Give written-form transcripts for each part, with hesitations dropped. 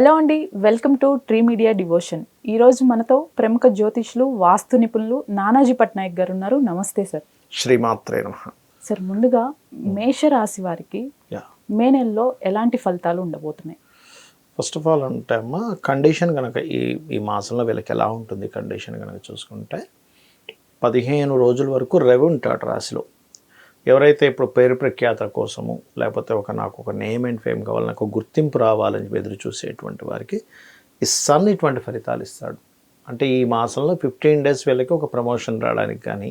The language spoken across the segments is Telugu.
హలో అండి, welcome to tree media devotion. ఈరోజు మనతో ప్రముఖ జ్యోతిష్యులు, వాస్తు నిపుణులు నానాజీ పట్నాయక్ గారు ఉన్నారు. నమస్తే సార్. శ్రీమాత్రే నమః. సార్, ముందుగా మేషరాశి వారికి మే నెలలో ఎలాంటి ఫలితాలు ఉండబోతున్నాయి? ఫస్ట్ ఆఫ్ ఆల్ అంటే అమ్మ, కండిషన్ కనుక ఈ మాసంలో వీళ్ళకి ఎలా ఉంటుంది కండిషన్ కనుక చూసుకుంటే 15 రోజుల వరకు రవి ఉంటాడు రాశిలో. ఎవరైతే ఇప్పుడు పేరు ప్రఖ్యాత కోసము లేకపోతే నాకు ఒక నేమ్ అండ్ ఫేమ్ కావాలి, నాకు గుర్తింపు రావాలని ఎదురు చూసేటువంటి వారికి ఈ సన్ ఇటువంటి ఫలితాలు ఇస్తాడు. అంటే ఈ మాసంలో 15 డేస్ వీళ్ళకి ఒక ప్రమోషన్ రావడానికి కానీ,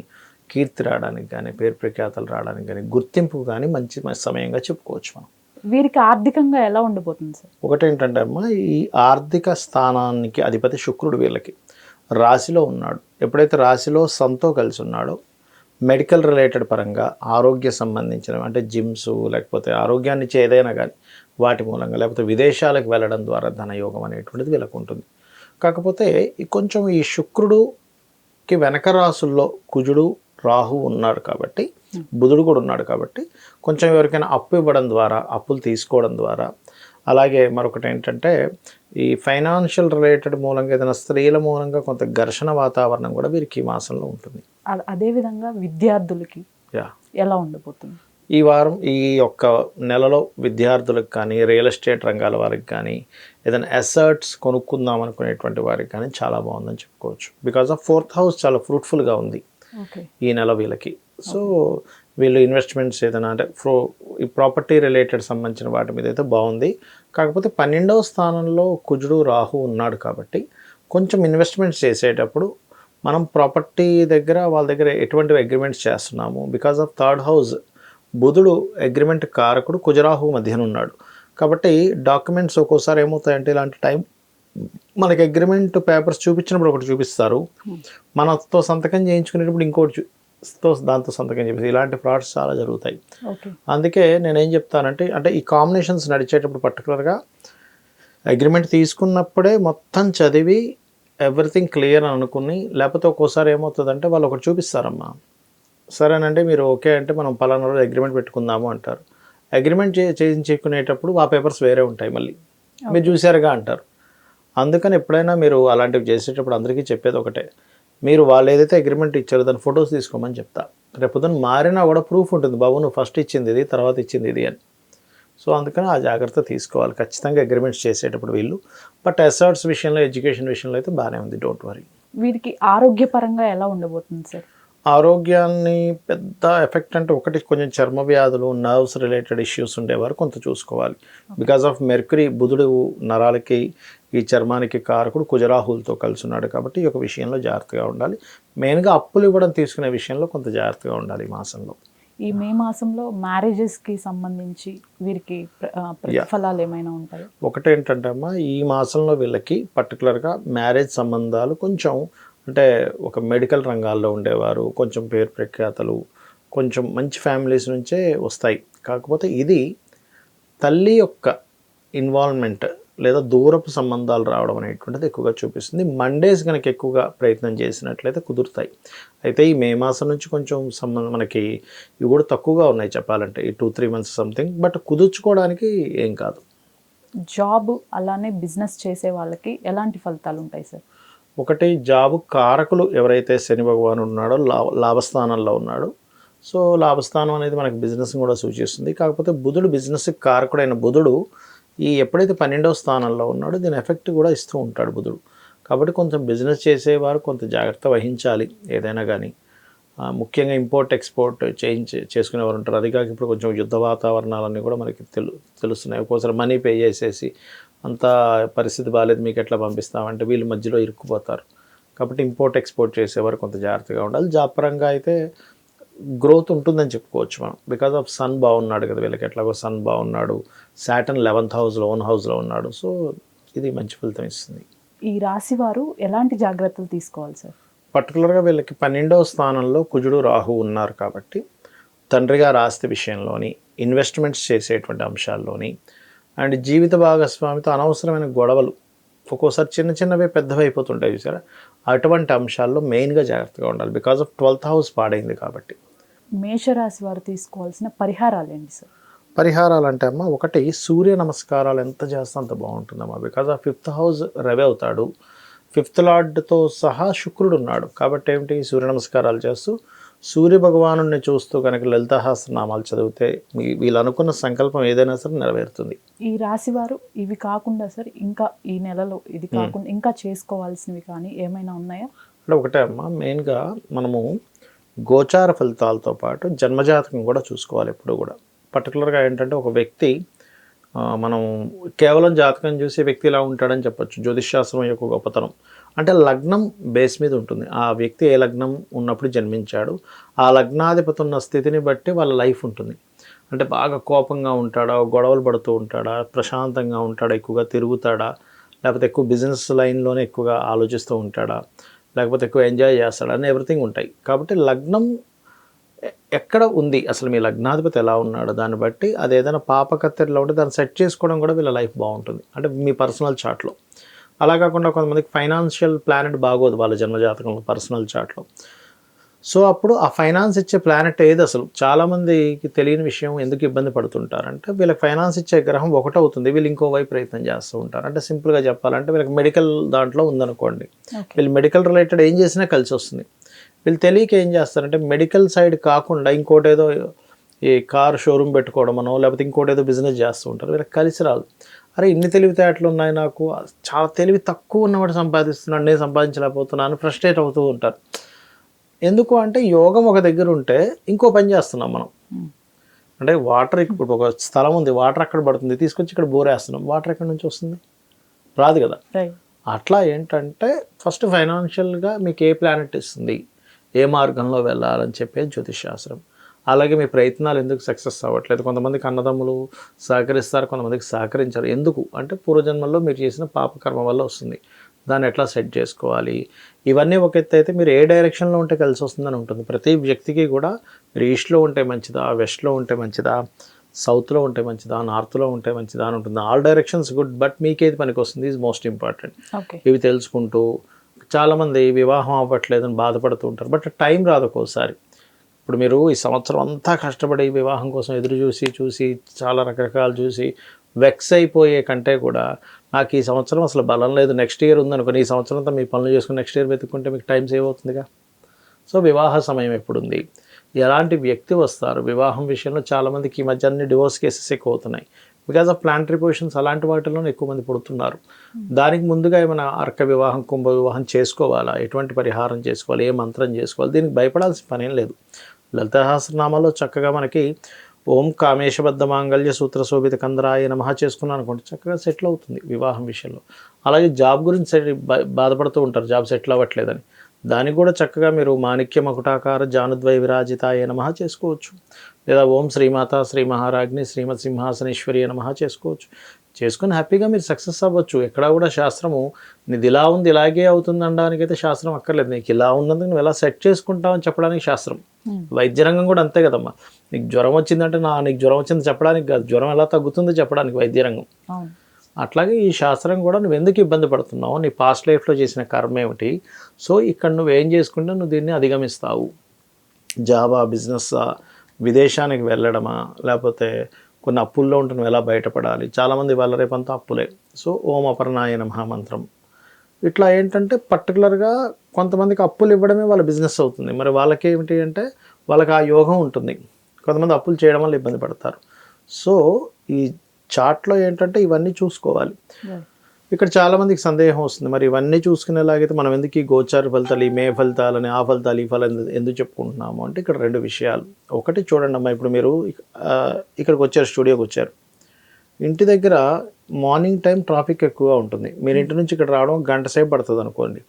కీర్తి రావడానికి కానీ, పేరు ప్రఖ్యాతలు రావడానికి కానీ, గుర్తింపు కానీ మంచి సమయంగా చెప్పుకోవచ్చు మనం. వీరికి ఆర్థికంగా ఎలా ఉండబోతుంది సార్? ఒకటేంటంటే అమ్మ, ఈ ఆర్థిక స్థానానికి అధిపతి శుక్రుడు వీళ్ళకి రాశిలో ఉన్నాడు. ఎప్పుడైతే రాశిలో సన్తో కలిసి ఉన్నాడో మెడికల్ రిలేటెడ్ పరంగా ఆరోగ్య సంబంధించిన అంటే జిమ్స్ లేకపోతే ఆరోగ్యాన్ని ఇచ్చే ఏదైనా కానీ వాటి మూలంగా లేకపోతే విదేశాలకు వెళ్ళడం ద్వారా ధనయోగం అనేటువంటిది వీళ్ళకు ఉంటుంది. కాకపోతే కొంచెం ఈ శుక్రుడుకి వెనక రాసుల్లో కుజుడు రాహు ఉన్నాడు కాబట్టి, బుధుడు కూడా ఉన్నాడు కాబట్టి కొంచెం ఎవరికైనా అప్పు ఇవ్వడం ద్వారా, అప్పులు తీసుకోవడం ద్వారా, అలాగే మరొకటి ఏంటంటే ఈ ఫైనాన్షియల్ రిలేటెడ్ మూలంగా ఏదైనా స్త్రీల మూలంగా కొంత ఘర్షణ వాతావరణం కూడా వీరికి ఈ మాసంలో ఉంటుంది. అదేవిధంగా విద్యార్థులకి ఎలా ఉండబోతుంది ఈ వారం? ఈ యొక్క నెలలో విద్యార్థులకు కానీ, రియల్ ఎస్టేట్ రంగాల వారికి కానీ, ఏదైనా అసెట్స్ కొనుక్కుందాం అనుకునేటువంటి వారికి కానీ చాలా బాగుందని చెప్పుకోవచ్చు. బికాజ్ ఆఫ్ 4th హౌస్ చాలా ఫ్రూట్ఫుల్గా ఉంది ఈ నెల వీళ్ళకి. సో వీళ్ళు ఇన్వెస్ట్మెంట్స్ ఏదైనా అంటే ఈ ప్రాపర్టీ రిలేటెడ్ సంబంధించిన వాటి మీద అయితే బాగుంది. కాకపోతే 12వ స్థానంలో కుజుడు రాహు ఉన్నాడు కాబట్టి కొంచెం ఇన్వెస్ట్మెంట్స్ చేసేటప్పుడు మనం ప్రాపర్టీ దగ్గర వాళ్ళ దగ్గర ఎటువంటి అగ్రిమెంట్స్ చేస్తున్నాము. బికాజ్ ఆఫ్ 3rd హౌస్ బుధుడు అగ్రిమెంట్ కారకుడు, కుజరాహు మధ్యన ఉన్నాడు కాబట్టి డాక్యుమెంట్స్ ఒక్కోసారి ఏమవుతాయంటే ఇలాంటి టైం మనకి అగ్రిమెంట్ పేపర్స్ చూపించినప్పుడు ఒకటి చూపిస్తారు, మనతో సంతకం చేయించుకునేటప్పుడు ఇంకోటి దాంతో సంతకం చేపిస్తారు. ఇలాంటి ఫ్రాడ్స్ చాలా జరుగుతాయి. అందుకే నేనేం చెప్తానంటే ఈ కాంబినేషన్స్ నడిచేటప్పుడు పర్టికులర్గా అగ్రిమెంట్ తీసుకున్నప్పుడే మొత్తం చదివి ఎవ్రీథింగ్ క్లియర్ అని అనుకుని, లేకపోతే ఒక్కోసారి ఏమవుతుందంటే వాళ్ళు ఒకటి చూపిస్తారమ్మా, సరేనంటే మీరు ఓకే అంటే మనం పలానా రోజు అగ్రిమెంట్ పెట్టుకుందాము అంటారు. అగ్రిమెంట్ చేయించుకునేటప్పుడు ఆ పేపర్స్ వేరే ఉంటాయి, మళ్ళీ మీరు చూసారుగా అంటారు. అందుకని ఎప్పుడైనా మీరు అలాంటివి చేసేటప్పుడు అందరికీ చెప్పేది ఒకటే, మీరు వాళ్ళు ఏదైతే అగ్రిమెంట్ ఇచ్చారో దాని ఫొటోస్ తీసుకోమని చెప్తా. రేపొద్దున మారినా కూడా ప్రూఫ్ ఉంటుంది, బాబు నువ్వు ఫస్ట్ ఇచ్చింది ఇది, తర్వాత ఇచ్చింది ఇది అని. సో అందుకని ఆ జాగ్రత్త తీసుకోవాలి ఖచ్చితంగా అగ్రిమెంట్స్ చేసేటప్పుడు వీళ్ళు. బట్ అసెట్స్ విషయంలో, ఎడ్యుకేషన్ విషయంలో అయితే బాగానే ఉంది, డోంట్ వరీ. వీరికి ఆరోగ్యపరంగా ఎలా ఉండబోతుంది సార్? ఆరోగ్యాన్ని పెద్ద ఎఫెక్ట్ అంటే ఒకటి కొంచెం చర్మ వ్యాధులు, నర్వ్స్ రిలేటెడ్ ఇష్యూస్ ఉండేవారు కొంత చూసుకోవాలి. బికాజ్ ఆఫ్ మెర్క్యూరీ, బుధుడు నరాలకి ఈ చర్మానికి కారకుడు కుజరాహులతో కలిసి ఉన్నాడు కాబట్టి ఈ యొక్క విషయంలో జాగ్రత్తగా ఉండాలి. మెయిన్గా అప్పులు ఇవ్వడం తీసుకునే విషయంలో కొంత జాగ్రత్తగా ఉండాలి ఈ మాసంలో. ఈ మే మాసంలో మ్యారేజెస్కి సంబంధించి వీరికి ప్రతిఫలాలు ఏమైనా ఉంటాయి? ఒకటేంటంటే అమ్మా, ఈ మాసంలో వీళ్ళకి పర్టికులర్గా మ్యారేజ్ సంబంధాలు కొంచెం అంటే ఒక మెడికల్ రంగాల్లో ఉండేవారు, కొంచెం పేరు ప్రఖ్యాతలు, కొంచెం మంచి ఫ్యామిలీస్ నుంచే వస్తాయి. కాకపోతే ఇది తల్లి యొక్క ఇన్వాల్వ్మెంట్ లేదా దూరపు సంబంధాలు రావడం అనేటువంటిది ఎక్కువగా చూపిస్తుంది. మండేస్ కనుక ఎక్కువగా ప్రయత్నం చేసినట్లయితే కుదురుతాయి. అయితే ఈ మే మాసం నుంచి కొంచెం మనకి ఇవి కూడా తక్కువగా ఉన్నాయి చెప్పాలంటే, ఈ 2-3 మంత్స్ సంథింగ్. బట్ కుదుర్చుకోవడానికి ఏం కాదు. జాబ్ అలానే బిజినెస్ చేసే వాళ్ళకి ఎలాంటి ఫలితాలు ఉంటాయి సార్? ఒకటి, జాబు కారకులు ఎవరైతే శని భగవానుడు ఉన్నాడో లాభస్థానంలో ఉన్నాడు. సో లాభస్థానం అనేది మనకి బిజినెస్ కూడా సూచిస్తుంది. కాకపోతే బుధుడు బిజినెస్కి కారకుడైన బుధుడు ఎప్పుడైతే 12వ స్థానంలో ఉన్నాడో దీని ఎఫెక్ట్ కూడా ఇస్తూ ఉంటాడు బుధుడు. కాబట్టి కొంచెం బిజినెస్ చేసేవారు కొంత జాగ్రత్త వహించాలి ఏదైనా కానీ. ముఖ్యంగా ఇంపోర్ట్ ఎక్స్పోర్ట్ చేసుకునేవారు ఉంటారు. అది కాక ఇప్పుడు కొంచెం యుద్ధ వాతావరణాలన్నీ కూడా మనకి తెలుస్తున్నాయి. ఒక్కోసారి మనీ పే చేసేసి అంత పరిస్థితి బాగాలేదు మీకు ఎట్లా పంపిస్తామంటే వీళ్ళు మధ్యలో ఇరుక్కుపోతారు. కాబట్టి ఇంపోర్ట్ ఎక్స్పోర్ట్ చేసేవారు కొంత జాగ్రత్తగా ఉండాలి. జాబ్ పరంగా అయితే గ్రోత్ ఉంటుందని చెప్పుకోవచ్చు మనం. బికాజ్ ఆఫ్ సన్ బాగున్నాడు కదా వీళ్ళకి, ఎట్లాగో సన్ బాగున్నాడు, సాటర్న్ 11th హౌస్లో, ఓన్ హౌస్లో ఉన్నాడు. సో ఇది మంచి ఫలితం ఇస్తుంది. ఈ రాశి వారు ఎలాంటి జాగ్రత్తలు తీసుకోవాలి సార్? పర్టికులర్గా వీళ్ళకి 12వ స్థానంలో కుజుడు రాహు ఉన్నారు కాబట్టి తండ్రి గారి ఆస్తి విషయంలోని, ఇన్వెస్ట్మెంట్స్ చేసేటువంటి అంశాల్లోని, అండ్ జీవిత భాగస్వామితో అనవసరమైన గొడవలు ఒక్కోసారి చిన్న చిన్నవే పెద్దవి అయిపోతుంటాయి చూసారా, అటువంటి అంశాల్లో మెయిన్గా జాగ్రత్తగా ఉండాలి. బికాజ్ ఆఫ్ 12th హౌస్ పాడైంది కాబట్టి. మేషరాశి వారు తీసుకోవాల్సిన పరిహారాలు ఏంటి సార్? పరిహారాలు అంటే అమ్మ ఒకటి సూర్య నమస్కారాలు ఎంత చేస్తే అంత బాగుంటుందమ్మా. బికాజ్ ఆ 5th హౌస్ రవి అవుతాడు, 5th లార్డ్తో సహా శుక్రుడు ఉన్నాడు. కాబట్టి ఏమిటి, సూర్య నమస్కారాలు చేస్తూ సూర్య భగవాను చూస్తూ కనుక లలితాసహస్రనామాలు చదివితే వీళ్ళు అనుకున్న సంకల్పం ఏదైనా సరే నెరవేరుతుంది. ఈ రాశి వారు ఇవి కాకుండా సార్ ఇంకా ఈ నెలలో ఇది కాకుండా ఇంకా చేసుకోవాల్సినవి కానీ ఏమైనా ఉన్నాయా? అంటే ఒకటే అమ్మ, మెయిన్గా మనము గోచార ఫలితాలతో పాటు జన్మజాతకం కూడా చూసుకోవాలి ఎప్పుడు కూడా. పర్టికులర్గా ఏంటంటే ఒక వ్యక్తి మనం కేవలం జాతకం చూసి వ్యక్తి ఇలా ఉంటాడని చెప్పొచ్చు. జ్యోతిష్శాస్త్రం యొక్క గొప్పతనం అంటే లగ్నం బేస్ మీద ఉంటుంది. ఆ వ్యక్తి ఏ లగ్నం ఉన్నప్పుడు జన్మించాడు, ఆ లగ్నాధిపతి ఉన్న స్థితిని బట్టి వాళ్ళ లైఫ్ ఉంటుంది. అంటే బాగా కోపంగా ఉంటాడా, గొడవలు పడుతూ ఉంటాడా, ప్రశాంతంగా ఉంటాడా, ఎక్కువగా తిరుగుతాడా, లేకపోతే ఎక్కువ బిజినెస్ లైన్లోనే ఎక్కువగా ఆలోచిస్తూ ఉంటాడా, లేకపోతే ఎక్కువ ఎంజాయ్ చేస్తాడా అని ఎవ్రీథింగ్ ఉంటాయి. కాబట్టి లగ్నం ఎక్కడ ఉంది, అసలు మీ లగ్నాధిపతి ఎలా ఉన్నాడు, దాన్ని బట్టి అది ఏదైనా పాపకత్తెరలో ఉంటే దాన్ని సెట్ చేసుకోవడం కూడా వీళ్ళ లైఫ్ బాగుంటుంది. అంటే మీ పర్సనల్ చార్ట్లో. అలా కాకుండా కొంతమందికి ఫైనాన్షియల్ ప్లానెట్ బాగోదు వాళ్ళ జన్మజాతకంలో, పర్సనల్ చార్ట్లో. సో అప్పుడు ఆ ఫైనాన్స్ ఇచ్చే ప్లానెట్ ఏది, అసలు చాలామందికి తెలియని విషయం, ఎందుకు ఇబ్బంది పడుతుంటారంటే వీళ్ళకి ఫైనాన్స్ ఇచ్చే గ్రహం ఒకటవుతుంది, వీళ్ళు ఇంకోవైపు ప్రయత్నం చేస్తూ ఉంటారు. అంటే సింపుల్గా చెప్పాలంటే వీళ్ళకి మెడికల్ దాంట్లో ఉందనుకోండి, వీళ్ళు మెడికల్ రిలేటెడ్ ఏం చేసినా కలిసి వస్తుంది. వీళ్ళు తెలియక ఏం చేస్తారంటే మెడికల్ సైడ్ కాకుండా ఇంకోటి ఏదో ఈ కార్ షోరూమ్ పెట్టుకోవడమనో లేకపోతే ఇంకోటి ఏదో బిజినెస్ చేస్తూ ఉంటారు. వీళ్ళకి కలిసి రాదు. అరే ఇన్ని తెలివితేటలు ఉన్నాయి నాకు, చాలా తెలివి తక్కువ ఉన్నవాడు సంపాదిస్తున్నాడు, నేను సంపాదించలేకపోతున్నాను, ఫ్రస్ట్రేట్ అవుతూ ఉంటారు. ఎందుకు అంటే యోగం ఒక దగ్గర ఉంటే ఇంకో పని చేస్తున్నాం మనం. అంటే వాటర్ ఇప్పుడు ఒక స్థలం ఉంది, వాటర్ అక్కడ పడుతుంది, తీసుకొచ్చి ఇక్కడ బోర్ వేస్తున్నాం, వాటర్ ఎక్కడి నుంచి వస్తుంది, రాదు కదా. అట్లా ఏంటంటే ఫస్ట్ ఫైనాన్షియల్గా మీకు ఏ ప్లానెట్ ఇస్తుంది, ఏ మార్గంలో వెళ్ళాలని చెప్పేది జ్యోతిష్శాస్త్రం. అలాగే మీ ప్రయత్నాలు ఎందుకు సక్సెస్ అవ్వట్లేదు, కొంతమందికి అన్నదమ్ములు సహకరిస్తారు, కొంతమందికి సహకరించారు. ఎందుకు అంటే పూర్వజన్మల్లో మీరు చేసిన పాపకర్మ వల్ల వస్తుంది, దాన్ని ఎట్లా సెట్ చేసుకోవాలి, ఇవన్నీ ఒక ఎత్తు అయితే మీరు ఏ డైరెక్షన్లో ఉంటే కలిసి వస్తుందని ఉంటుంది. ప్రతి వ్యక్తికి కూడా మీరు ఈస్ట్లో ఉంటే మంచిదా, వెస్ట్లో ఉంటే మంచిదా, సౌత్లో ఉంటే మంచిదా, నార్త్లో ఉంటే మంచిదా అని ఉంటుంది. ఆల్ డైరెక్షన్స్ గుడ్, బట్ మీకేది పనికి వస్తుంది ఈజ్ మోస్ట్ ఇంపార్టెంట్. ఇవి తెలుసుకుంటూ చాలామంది వివాహం అవ్వట్లేదని బాధపడుతూ ఉంటారు, బట్ టైం రాదు ఒక్కోసారి. ఇప్పుడు మీరు ఈ సంవత్సరం అంతా కష్టపడి వివాహం కోసం ఎదురు చూసి చాలా రకరకాలు చూసి వెక్స్ అయిపోయే కంటే కూడా నాకు ఈ సంవత్సరం అసలు బలం లేదు, నెక్స్ట్ ఇయర్ ఉందనుకోని ఈ సంవత్సరం అంతా మీ పనులు చేసుకుని నెక్స్ట్ ఇయర్ వెతుక్కుంటే మీకు టైం సేవ్ అవుతుందిగా. సో వివాహ సమయం ఎప్పుడుంది, ఎలాంటి వ్యక్తి వస్తారు, వివాహం విషయంలో చాలామందికి ఈ మధ్య అన్ని డివోర్స్ కేసెస్ ఎక్కువ అవుతున్నాయి బికాజ్ ఆఫ్ ప్లాంటరీ పొజిషన్స్. అలాంటి వాటిలోనే ఎక్కువ మంది పుడుతున్నారు. దానికి ముందుగా ఏమైనా అర్క వివాహం, కుంభ వివాహం చేసుకోవాలా, ఎటువంటి పరిహారం చేసుకోవాలి, ఏ మంత్రం చేసుకోవాలి, దీనికి భయపడాల్సిన పనేం లేదు. లలితా సహస్రనామాలో చక్కగా మనకి ఓం కామేశబద్ధ మాంగళ్య సూత్ర శోభిత కందరాయ నమః చేసుకున్నాను అనుకోండి, చక్కగా సెటిల్ అవుతుంది వివాహం విషయంలో. అలాగే జాబ్ గురించి బాధపడుతూ ఉంటారు, జాబ్ సెటిల్ అవ్వట్లేదని, దానికి కూడా చక్కగా మీరు మాణిక్య మకుటాకార జానుద్వయ విరాజితాయ నమః చేసుకోవచ్చు. లేదా ఓం శ్రీమాత శ్రీ మహారాజ్ని శ్రీమత్ సింహాసనేశ్వరి నమః చేసుకోవచ్చు. చేసుకుని హ్యాపీగా మీరు సక్సెస్ అవ్వచ్చు. ఎక్కడా కూడా శాస్త్రము నీది ఇలా ఉంది ఇలాగే అవుతుంది అనడానికి అయితే శాస్త్రం అక్కర్లేదు. నీకు ఇలా ఉన్నందుకు నువ్వు ఎలా సెట్ చేసుకుంటావు అని చెప్పడానికి శాస్త్రం. వైద్య రంగం కూడా అంతే కదమ్మా. నీకు జ్వరం వచ్చిందంటే నీకు జ్వరం వచ్చింది చెప్పడానికి కాదు, జ్వరం ఎలా తగ్గుతుందో చెప్పడానికి వైద్య రంగం. అట్లాగే ఈ శాస్త్రం కూడా నువ్వు ఎందుకు ఇబ్బంది పడుతున్నావు, నీ పాస్ట్ లైఫ్లో చేసిన కర్మ ఏమిటి, సో ఇక్కడ నువ్వు ఏం చేసుకుంటే నువ్వు దీన్ని అధిగమిస్తావు. జాబా, బిజినెస్సా, విదేశానికి వెళ్ళడమా, లేకపోతే కొన్ని అప్పుల్లో ఉంటే నువ్వు ఎలా బయటపడాలి. చాలామంది వాళ్ళ రేపంతా అప్పులే. సో ఓం అపర్ణాయ నమః మంత్రం ఇట్లా ఏంటంటే పర్టికులర్గా కొంతమందికి అప్పులు ఇవ్వడమే వాళ్ళ బిజినెస్ అవుతుంది. మరి వాళ్ళకి ఏమిటి అంటే వాళ్ళకి ఆ యోగం ఉంటుంది. కొంతమంది అప్పులు చేయడం వల్ల ఇబ్బంది పడతారు. సో ఈ చార్ట్లో ఏంటంటే ఇవన్నీ చూసుకోవాలి. ఇక్కడ చాలామందికి సందేహం వస్తుంది, మరి ఇవన్నీ చూసుకునేలాగైతే మనం ఎందుకు ఈ గోచార ఫలితాలు, ఈ మే ఫలితాలని, ఆ ఫలితాలు, ఈ ఫలితాలు ఎందుకు చెప్పుకుంటున్నాము అంటే ఇక్కడ రెండు విషయాలు. ఒకటి చూడండి అమ్మా, ఇప్పుడు మీరు ఇక్కడికి వచ్చారు, స్టూడియోకి వచ్చారు, ఇంటి దగ్గర మార్నింగ్ టైం ట్రాఫిక్ ఎక్కువగా ఉంటుంది. మీరు ఇంటి నుంచి ఇక్కడ రావడం గంట సేపు పడుతుంది అనుకోండి.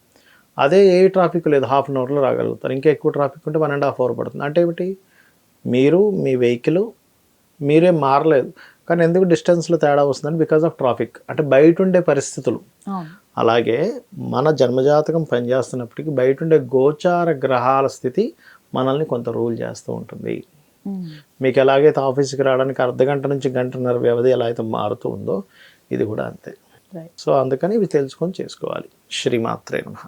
అదే ఏ ట్రాఫిక్ లేదు, హాఫ్ అన్ అవర్లో రాగలుగుతారు. ఇంకా ఎక్కువ ట్రాఫిక్ ఉంటే 1.5 hours పడుతుంది. అంటే ఏమిటి, మీరు మీ వెహికల్ మీరేం మారలేదు, కానీ ఎందుకు డిస్టెన్స్లో తేడా వస్తుందని బికాజ్ ఆఫ్ ట్రాఫిక్. అంటే బయట ఉండే పరిస్థితులు. అలాగే మన జన్మజాతకం పనిచేస్తున్నప్పటికీ బయట ఉండే గోచార గ్రహాల స్థితి మనల్ని కొంత రూల్ చేస్తూ ఉంటుంది. మీకు ఎలాగైతే ఆఫీస్కి రావడానికి 1/2 గంట నుంచి 1.5 గంటల వ్యవధి ఎలా అయితే మారుతూ ఉందో ఇది కూడా అంతే. సో అందుకని ఇవి తెలుసుకొని చేసుకోవాలి. శ్రీమాత్రే నమః.